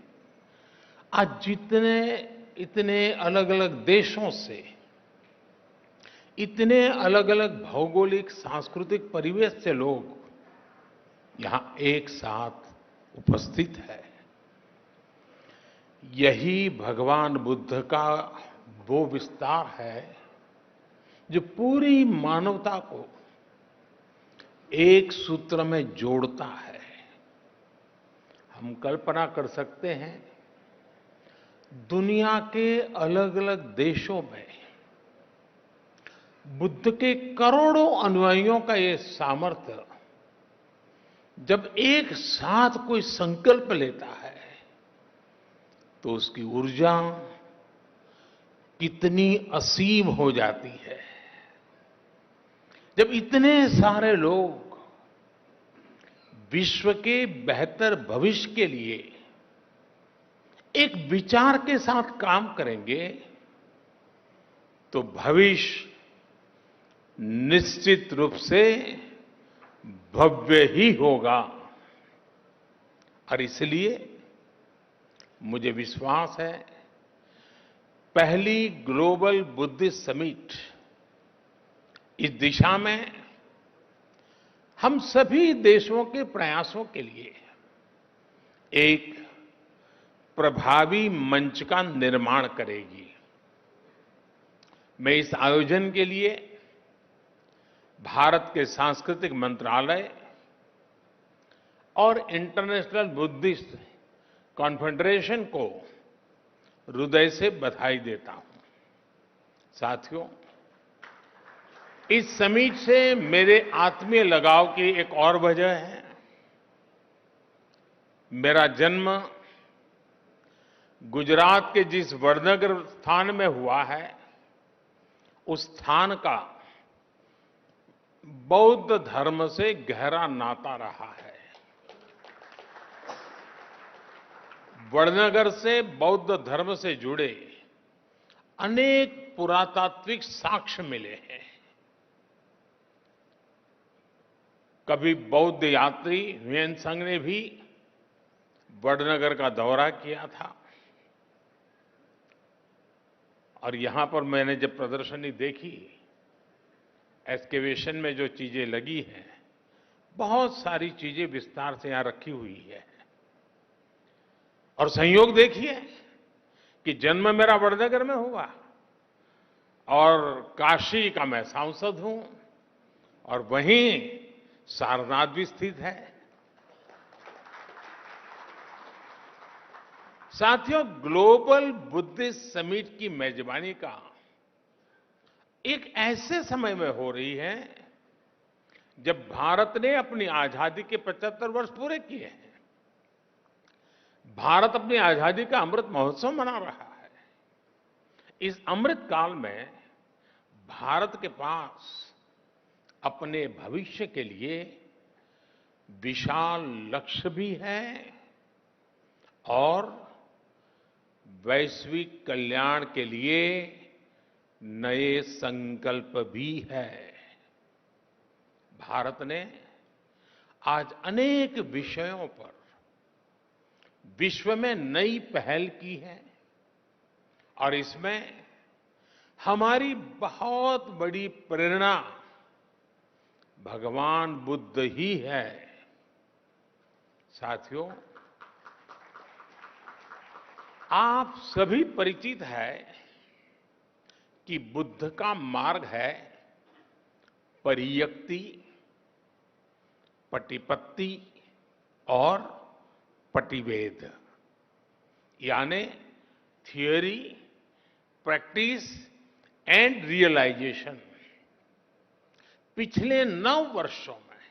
आज इतने अलग अलग देशों से, इतने अलग अलग भौगोलिक सांस्कृतिक परिवेश से लोग यहां एक साथ उपस्थित है, यही भगवान बुद्ध का वो विस्तार है जो पूरी मानवता को एक सूत्र में जोड़ता है। हम कल्पना कर सकते हैं दुनिया के अलग अलग देशों में बुद्ध के करोड़ों अनुयायियों का ये सामर्थ्य जब एक साथ कोई संकल्प लेता है तो उसकी ऊर्जा कितनी असीम हो जाती है। जब इतने सारे लोग विश्व के बेहतर भविष्य के लिए एक विचार के साथ काम करेंगे तो भविष्य निश्चित रूप से भव्य ही होगा। और इसलिए मुझे विश्वास है पहली ग्लोबल बुद्धिस्ट समिट इस दिशा में हम सभी देशों के प्रयासों के लिए एक प्रभावी मंच का निर्माण करेगी। मैं इस आयोजन के लिए भारत के सांस्कृतिक मंत्रालय और इंटरनेशनल बुद्धिस्ट कॉन्फेडरेशन को हृदय से बधाई देता हूं। साथियों, इस समिट से मेरे आत्मीय लगाव की एक और वजह है। मेरा जन्म गुजरात के जिस वडनगर स्थान में हुआ है, उस स्थान का बौद्ध धर्म से गहरा नाता रहा है। वडनगर से बौद्ध धर्म से जुड़े अनेक पुरातात्विक साक्ष्य मिले हैं। कभी बौद्ध यात्री हुएन संघ ने भी वडनगर का दौरा किया था और यहां पर मैंने जब प्रदर्शनी देखी, एक्सकेवेशन में जो चीजें लगी हैं, बहुत सारी चीजें विस्तार से यहां रखी हुई है। और संयोग देखिए कि जन्म मेरा वडनगर में हुआ और काशी का मैं सांसद हूं और वहीं सारनाथ भी स्थित है। साथियों, ग्लोबल बुद्धिस्ट समिट की मेजबानी का एक ऐसे समय में हो रही है जब भारत ने अपनी आजादी के 75 वर्ष पूरे किए हैं। भारत अपनी आजादी का अमृत महोत्सव मना रहा है। इस अमृत काल में भारत के पास अपने भविष्य के लिए विशाल लक्ष्य भी है और वैश्विक कल्याण के लिए नए संकल्प भी है। भारत ने आज अनेक विषयों पर विश्व में नई पहल की है और इसमें हमारी बहुत बड़ी प्रेरणा भगवान बुद्ध ही है। साथियों, आप सभी परिचित है कि बुद्ध का मार्ग है परियक्ति, पटिपत्ति और पटिवेद, यानी थियोरी, प्रैक्टिस एंड रियलाइजेशन। पिछले 9 वर्षों में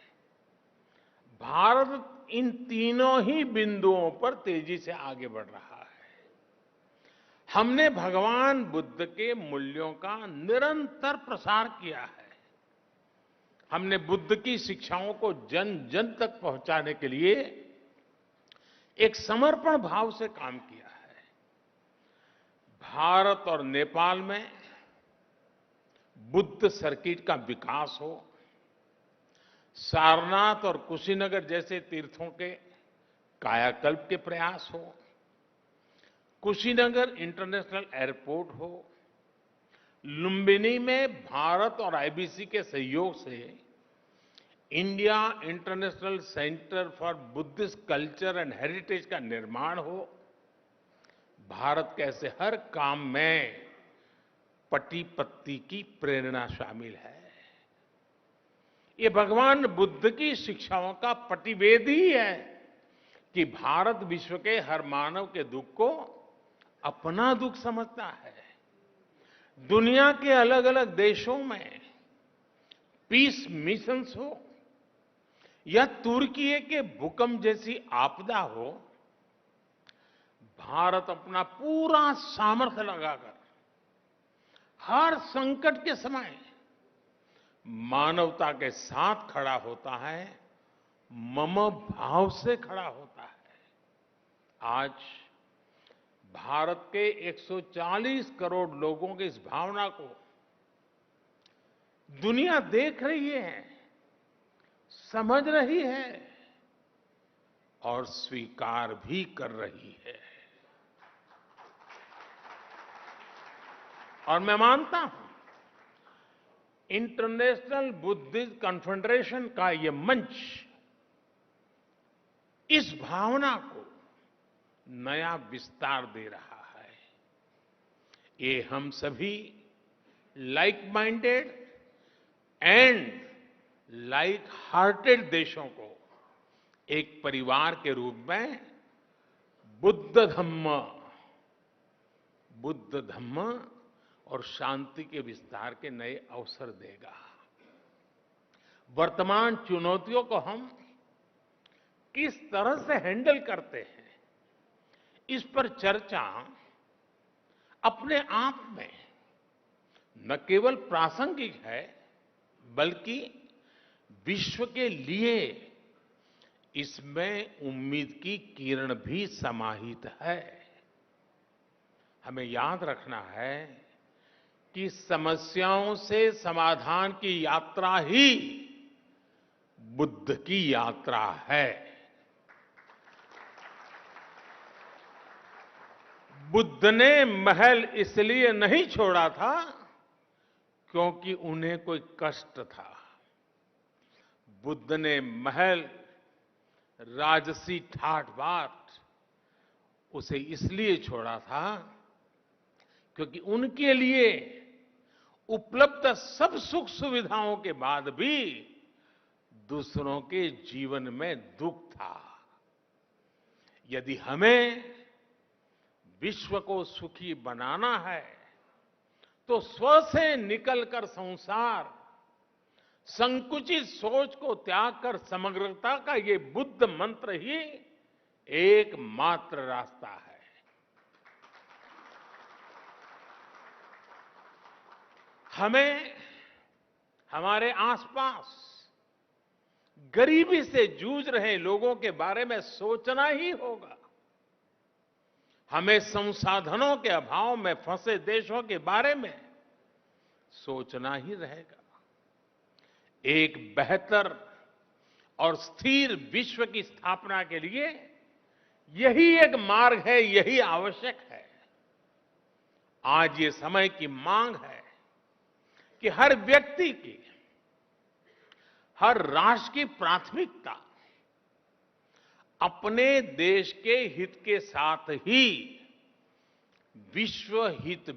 भारत इन तीनों ही बिंदुओं पर तेजी से आगे बढ़ रहा है। हमने भगवान बुद्ध के मूल्यों का निरंतर प्रसार किया है। हमने बुद्ध की शिक्षाओं को जन जन तक पहुंचाने के लिए एक समर्पण भाव से काम किया है। भारत और नेपाल में बुद्ध सर्किट का विकास हो, सारनाथ और कुशीनगर जैसे तीर्थों के कायाकल्प के प्रयास हो, कुशीनगर इंटरनेशनल एयरपोर्ट हो, लुम्बिनी में भारत और आईबीसी के सहयोग से India international centre for Buddhist culture and heritage का निर्माण हो, भारत के ऐसे हर काम में पट्टी की प्रेरणा शामिल है। ये भगवान बुद्ध की शिक्षाओं का प्रतिवेद ही है कि भारत विश्व के हर मानव के दुख को अपना दुख समझता है। दुनिया के अलग अलग देशों में पीस मिशंस हो या तुर्की के भूकंप जैसी आपदा हो, भारत अपना पूरा सामर्थ्य लगाकर हर संकट के समय मानवता के साथ खड़ा होता है, मम भाव से खड़ा होता है। आज भारत के 140 करोड़ लोगों की इस भावना को दुनिया देख रही है, समझ रही है और स्वीकार भी कर रही है। और मैं मानता हूं, इंटरनेशनल बुद्धिस्ट कॉन्फेडरेशन का ये मंच इस भावना को नया विस्तार दे रहा है। ये हम सभी like minded and like hearted देशों को एक परिवार के रूप में बुद्ध धम्म और शांति के विस्तार के नए अवसर देगा। वर्तमान चुनौतियों को हम किस तरह से हैंडल करते हैं, इस पर चर्चा अपने आप में न केवल प्रासंगिक है, बल्कि विश्व के लिए इसमें उम्मीद की किरण भी समाहित है। हमें याद रखना है कि समस्याओं से समाधान की यात्रा ही बुद्ध की यात्रा है। बुद्ध ने महल इसलिए नहीं छोड़ा था क्योंकि उन्हें कोई कष्ट था। बुद्ध ने महल, राजसी ठाठ बाट उसे इसलिए छोड़ा था क्योंकि उनके लिए उपलब्ध सब सुख सुविधाओं के बाद भी दूसरों के जीवन में दुख था। यदि हमें विश्व को सुखी बनाना है तो स्व से निकलकर संसार, संकुचित सोच को त्याग कर समग्रता का ये बुद्ध मंत्र ही एकमात्र रास्ता है। हमें हमारे आसपास गरीबी से जूझ रहे लोगों के बारे में सोचना ही होगा। हमें संसाधनों के अभाव में फंसे देशों के बारे में सोचना ही रहेगा। एक बेहतर और स्थिर विश्व की स्थापना के लिए यही एक मार्ग है, यही आवश्यक है। आज ये समय की मांग है कि हर व्यक्ति की, हर राष्ट्र की प्राथमिकता अपने देश के हित के साथ ही विश्व हित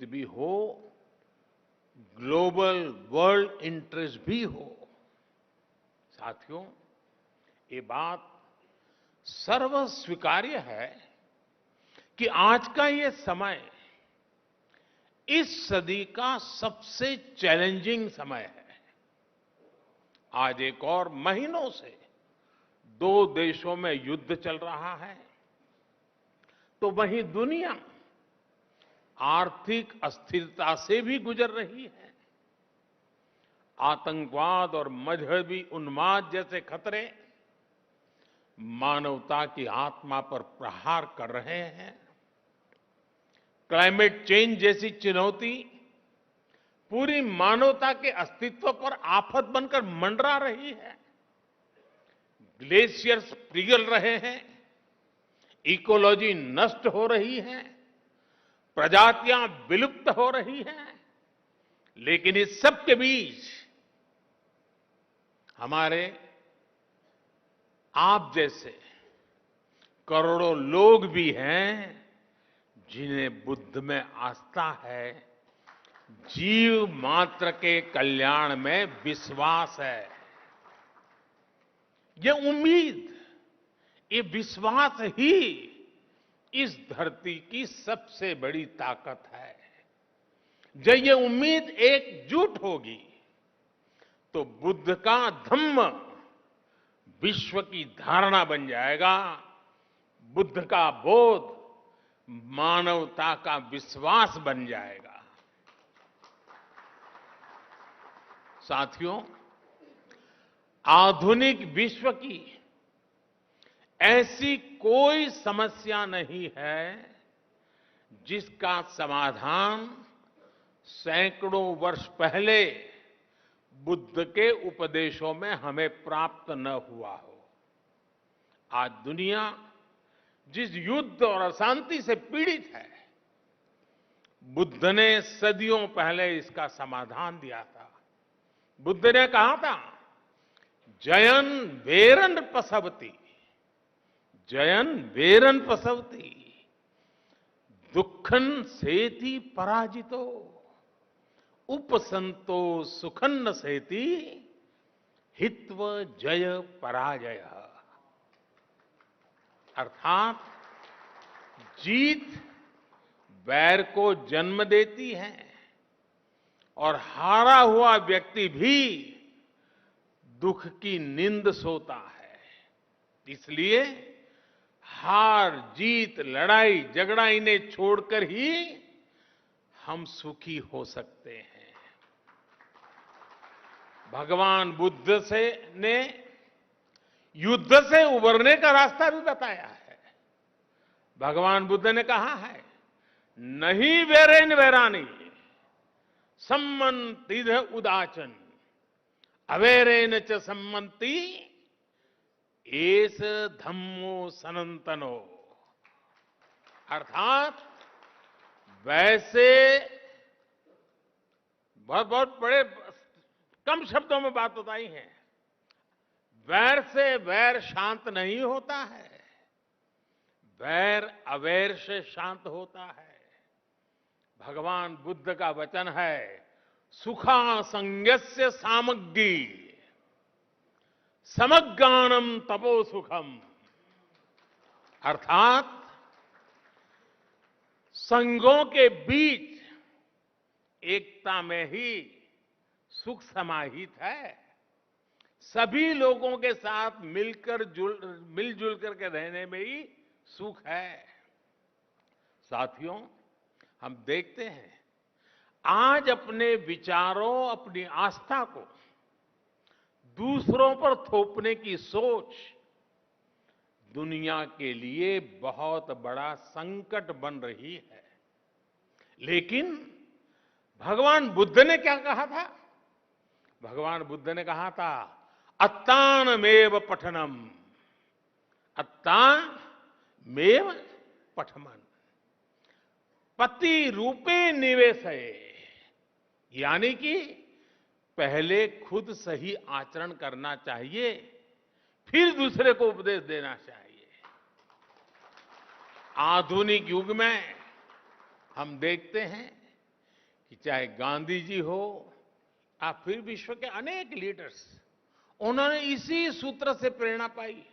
भी हो, ग्लोबल वर्ल्ड इंटरेस्ट भी हो। साथियों, ये बात सर्वस्वीकार्य है कि आज का ये समय इस सदी का सबसे चैलेंजिंग समय है। आज एक और महीनों से दो देशों में युद्ध चल रहा है, तो वहीं दुनिया आर्थिक अस्थिरता से भी गुजर रही है। आतंकवाद और मजहबी उन्माद जैसे खतरे मानवता की आत्मा पर प्रहार कर रहे हैं। क्लाइमेट चेंज जैसी चुनौती पूरी मानवता के अस्तित्व पर आफत बनकर मंडरा रही है। ग्लेशियर्स पिघल रहे हैं, इकोलॉजी नष्ट हो रही है, प्रजातियां विलुप्त हो रही हैं। लेकिन इस सब के बीच हमारे आप जैसे करोड़ों लोग भी हैं जिन्हें बुद्ध में आस्था है, जीव मात्र के कल्याण में विश्वास है। ये उम्मीद, ये विश्वास ही इस धरती की सबसे बड़ी ताकत है। जब ये उम्मीद एकजुट होगी तो बुद्ध का धम्म विश्व की धारणा बन जाएगा, बुद्ध का बोध मानवता का विश्वास बन जाएगा। साथियों, आधुनिक विश्व की ऐसी कोई समस्या नहीं है जिसका समाधान सैकड़ों वर्ष पहले बुद्ध के उपदेशों में हमें प्राप्त न हुआ हो। आज दुनिया जिस युद्ध और अशांति से पीड़ित है, बुद्ध ने सदियों पहले इसका समाधान दिया था। बुद्ध ने कहा था, जयन वेरन पसवती, जयन वेरन पसवती, दुखन सेति पराजितो, उपसंतो सुखन्न सेति, हित्व जय पराजय। अर्थात जीत वैर को जन्म देती है और हारा हुआ व्यक्ति भी दुख की नींद सोता है। इसलिए हार जीत लड़ाई झगड़ा इन्हें छोड़कर ही हम सुखी हो सकते हैं। भगवान बुद्ध ने युद्ध से उबरने का रास्ता भी बताया है। भगवान बुद्ध ने कहा है, नहीं वेरेन वेरानी सम्मन्तिध उदाचन अवेरेन च सम्मन्ति एस धम्मो सनातनो। अर्थात वैसे बहुत बड़े कम शब्दों में बात बताई है, वैर से वैर शांत नहीं होता है, वैर अवैर से शांत होता है। भगवान बुद्ध का वचन है, सुखा संज्ञस्य सामग्री समज्ञानम तपो सुखम। अर्थात संघों के बीच एकता में ही सुख समाहित है। सभी लोगों के साथ मिलजुल करके रहने में ही सुख है। साथियों, हम देखते हैं आज अपने विचारों, अपनी आस्था को दूसरों पर थोपने की सोच दुनिया के लिए बहुत बड़ा संकट बन रही है। लेकिन भगवान बुद्ध ने क्या कहा था? भगवान बुद्ध ने कहा था, अत्तानमेव पठनम, अत्तानमेव पठमन, पति रूपे निवेशये। यानी कि पहले खुद सही आचरण करना चाहिए, फिर दूसरे को उपदेश देना चाहिए। आधुनिक युग में हम देखते हैं कि चाहे गांधी जी हो या फिर विश्व के अनेक लीडर्स, उन्होंने इसी सूत्र से प्रेरणा पाई।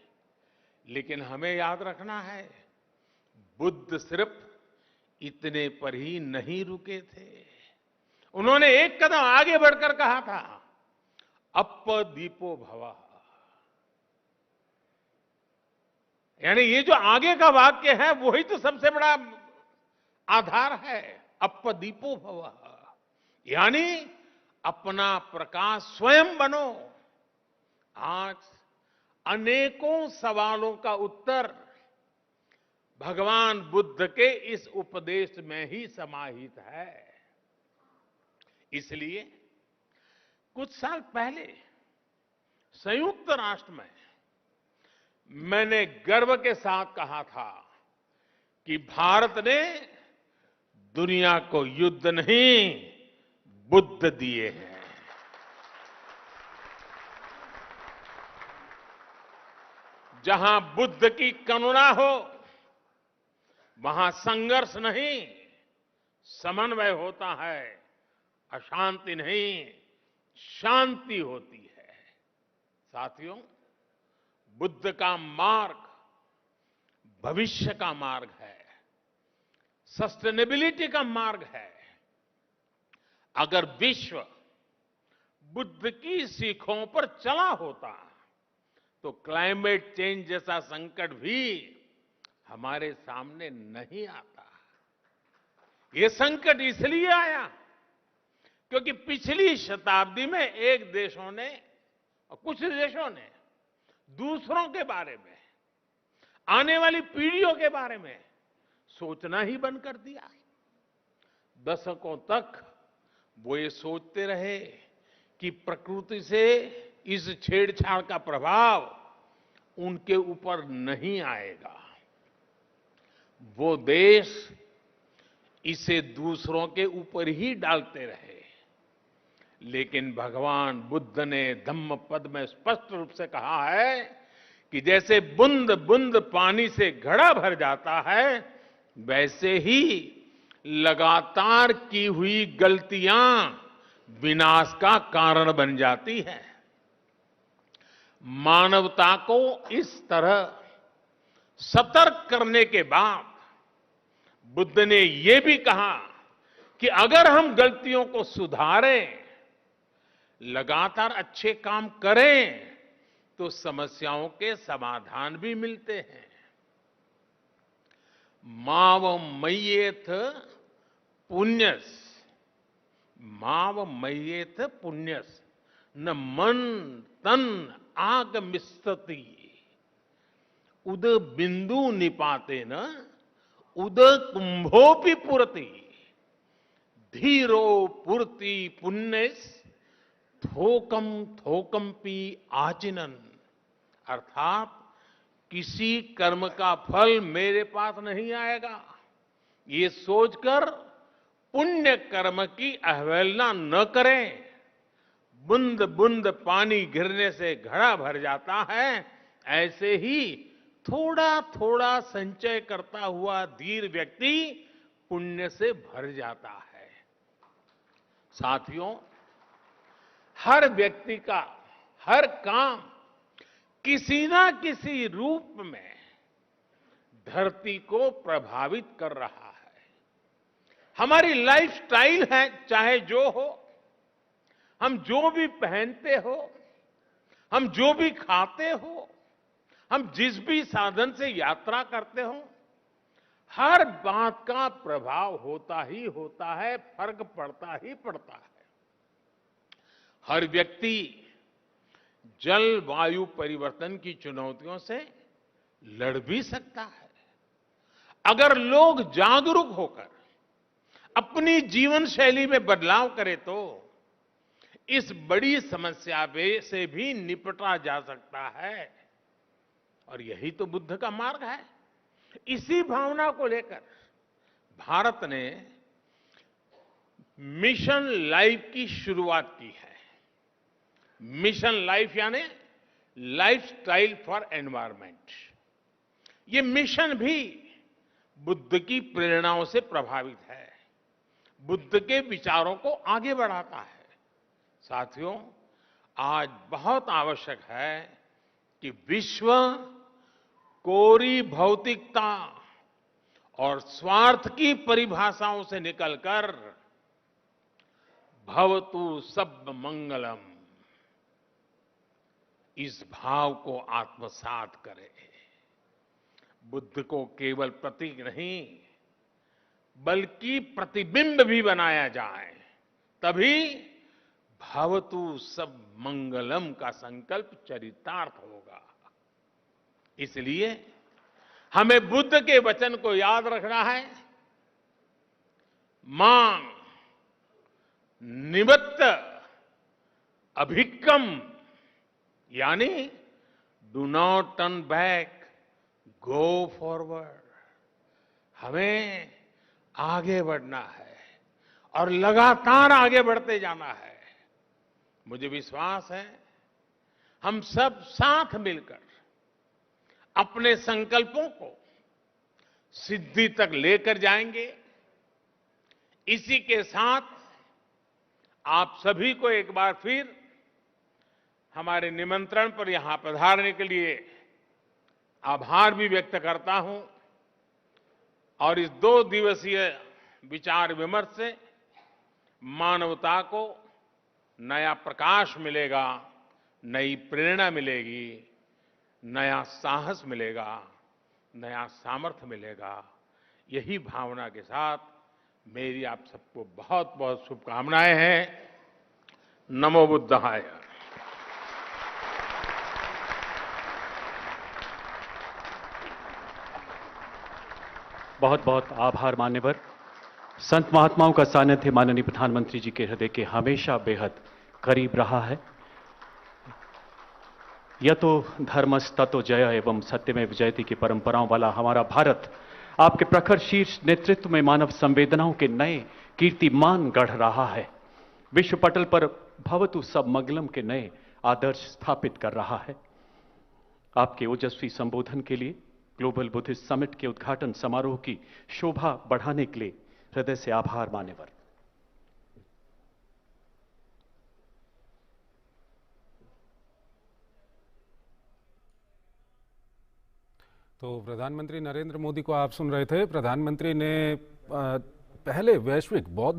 लेकिन हमें याद रखना है, बुद्ध सिर्फ इतने पर ही नहीं रुके थे। उन्होंने एक कदम आगे बढ़कर कहा था, अपदीपो भवः। यानी ये जो आगे का वाक्य है वही तो सबसे बड़ा आधार है, अपदीपो भवः। यानी अपना प्रकाश स्वयं बनो। आज अनेकों सवालों का उत्तर भगवान बुद्ध के इस उपदेश में ही समाहित है। इसलिए कुछ साल पहले संयुक्त राष्ट्र में मैंने गर्व के साथ कहा था कि भारत ने दुनिया को युद्ध नहीं, बुद्ध दिए हैं। जहां बुद्ध की करुणा हो वहां संघर्ष नहीं, समन्वय होता है। अशांति नहीं, शांति होती है। साथियों, बुद्ध का मार्ग भविष्य का मार्ग है, सस्टेनेबिलिटी का मार्ग है। अगर विश्व बुद्ध की सीखों पर चला होता तो क्लाइमेट चेंज जैसा संकट भी हमारे सामने नहीं आता। ये संकट इसलिए आया क्योंकि पिछली शताब्दी में एक देशों ने और कुछ देशों ने दूसरों के बारे में, आने वाली पीढ़ियों के बारे में सोचना ही बंद कर दिया। दशकों तक वो ये सोचते रहे कि प्रकृति से इस छेड़छाड़ का प्रभाव उनके ऊपर नहीं आएगा। वो देश इसे दूसरों के ऊपर ही डालते रहे। लेकिन भगवान बुद्ध ने धम्म पद में स्पष्ट रूप से कहा है कि जैसे बूंद बूंद पानी से घड़ा भर जाता है, वैसे ही लगातार की हुई गलतियां विनाश का कारण बन जाती है। मानवता को इस तरह सतर्क करने के बाद बुद्ध ने यह भी कहा कि अगर हम गलतियों को सुधारें, लगातार अच्छे काम करें, तो समस्याओं के समाधान भी मिलते हैं। माव मय्येथ पुण्यस, माव मय्येथ पुण्यस न मन तन आगमिष्यति उद बिंदु निपाते न उद कुंभोपि पुरति धीरो पुरति पुण्यस थोकम थोकमपि आचिनन। अर्थात किसी कर्म का फल मेरे पास नहीं आएगा, ये सोचकर पुण्य कर्म की अवहेलना न करें। बूंद बूंद पानी गिरने से घड़ा भर जाता है, ऐसे ही थोड़ा थोड़ा संचय करता हुआ धीर व्यक्ति पुण्य से भर जाता है। साथियों, हर व्यक्ति का हर काम किसी ना किसी रूप में धरती को प्रभावित कर रहा है। हमारी लाइफस्टाइल है, चाहे जो हो, हम जो भी पहनते हो, हम जो भी खाते हो, हम जिस भी साधन से यात्रा करते हो, हर बात का प्रभाव होता ही होता है, फर्क पड़ता ही पड़ता है। हर व्यक्ति जलवायु परिवर्तन की चुनौतियों से लड़ भी सकता है। अगर लोग जागरूक होकर अपनी जीवन शैली में बदलाव करें तो इस बड़ी समस्या से भी निपटा जा सकता है। और यही तो बुद्ध का मार्ग है। इसी भावना को लेकर भारत ने मिशन लाइफ की शुरुआत की है। मिशन लाइफ यानी लाइफस्टाइल फॉर एनवायरनमेंट। ये मिशन भी बुद्ध की प्रेरणाओं से प्रभावित है, बुद्ध के विचारों को आगे बढ़ाता है। साथियों, आज बहुत आवश्यक है कि विश्व कोरी भौतिकता और स्वार्थ की परिभाषाओं से निकलकर भवतु सब मंगलम, इस भाव को आत्मसात करे। बुद्ध को केवल प्रतीक नहीं बल्कि प्रतिबिंब भी बनाया जाए, तभी भवतु सब मंगलम का संकल्प चरितार्थ होगा। इसलिए हमें बुद्ध के वचन को याद रखना है। मां निवत्त अभिक्कम, यानी do not turn back, go forward. हमें आगे बढ़ना है और लगातार आगे बढ़ते जाना है। मुझे विश्वास है हम सब साथ मिलकर अपने संकल्पों को सिद्धि तक लेकर जाएंगे। इसी के साथ आप सभी को एक बार फिर हमारे निमंत्रण पर यहां पधारने के लिए आभार भी व्यक्त करता हूं और इस 2 दिवसीय विचार विमर्श से मानवता को नया प्रकाश मिलेगा, नई प्रेरणा मिलेगी, नया साहस मिलेगा, नया सामर्थ्य मिलेगा। यही भावना के साथ मेरी आप सबको बहुत बहुत शुभकामनाएं हैं। नमो बुद्धाय। बहुत बहुत आभार मान्यवर। संत महात्माओं का सानिध्य माननीय प्रधानमंत्री जी के हृदय के हमेशा बेहद करीब रहा है। यतो धर्मस्ततो जय एवं सत्यमेव जयते की परंपराओं वाला हमारा भारत आपके प्रखर शीर्ष नेतृत्व में मानव संवेदनाओं के नए कीर्तिमान गढ़ रहा है। विश्व पटल पर भवतु सब मंगलम के नए आदर्श स्थापित कर रहा है। आपके ओजस्वी संबोधन के लिए ग्लोबल बुद्धिस्ट समिट के उद्घाटन समारोह की शोभा बढ़ाने के लिए हृदय से आभार मान्यवर। तो प्रधानमंत्री नरेंद्र मोदी को आप सुन रहे थे। प्रधानमंत्री ने पहले वैश्विक बौद्ध